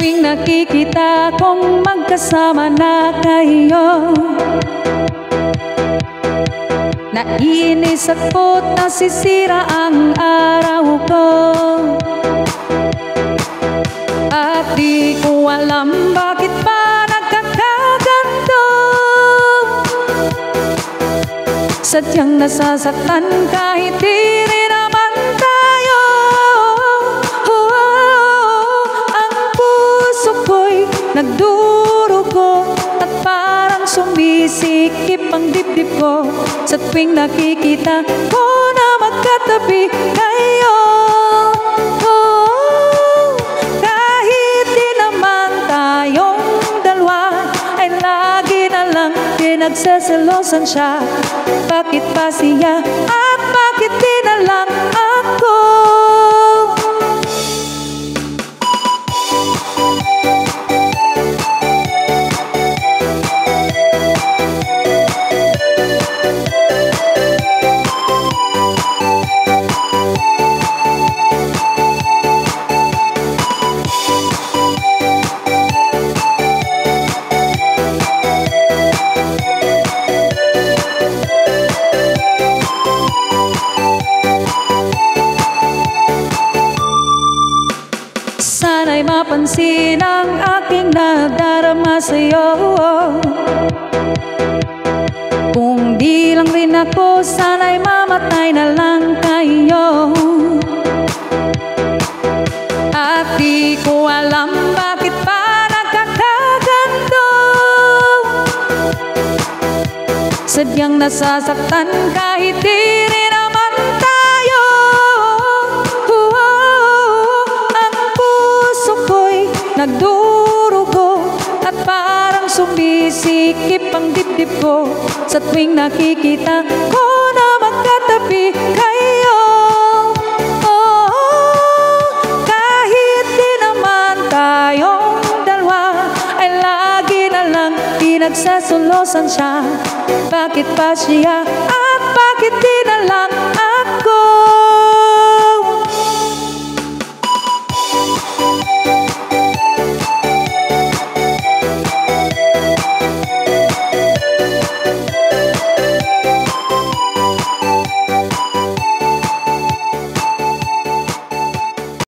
tuwing nakikita kong magkasama na kayo, naiinis ako't nasisira ang araw ko. At di ko alam bakit pa nagkakaganto. Sadyang nasasaktan kahit di rin naman tayo. Ang puso ko'y nagdurugo at parang sumisikip ang dibdib ko sa tuwing nakikita ko na magkatabi kayo. Kahit di naman tayong dalawa, ay lagi na lang pinagseselosan siya. Bakit pa siya at bakit di na lang ako? Sana'y mapansin ang aking nadarama sa'yo. Kung di lang rin ako, sana'y mamatay na lang kayo. At di ko alam bakit pa nagkakaganto. Sadyang nasasaktan kahit di rin naman tayo. Nagdurugo at parang sumisikip ang dibdib ko sa tuwing nakikita ko na magkatabi kayo. Kahit di naman tayong dalawa, ay lagi na lang pinagsasolosan siya. Bakit pa siya at bakit di na lang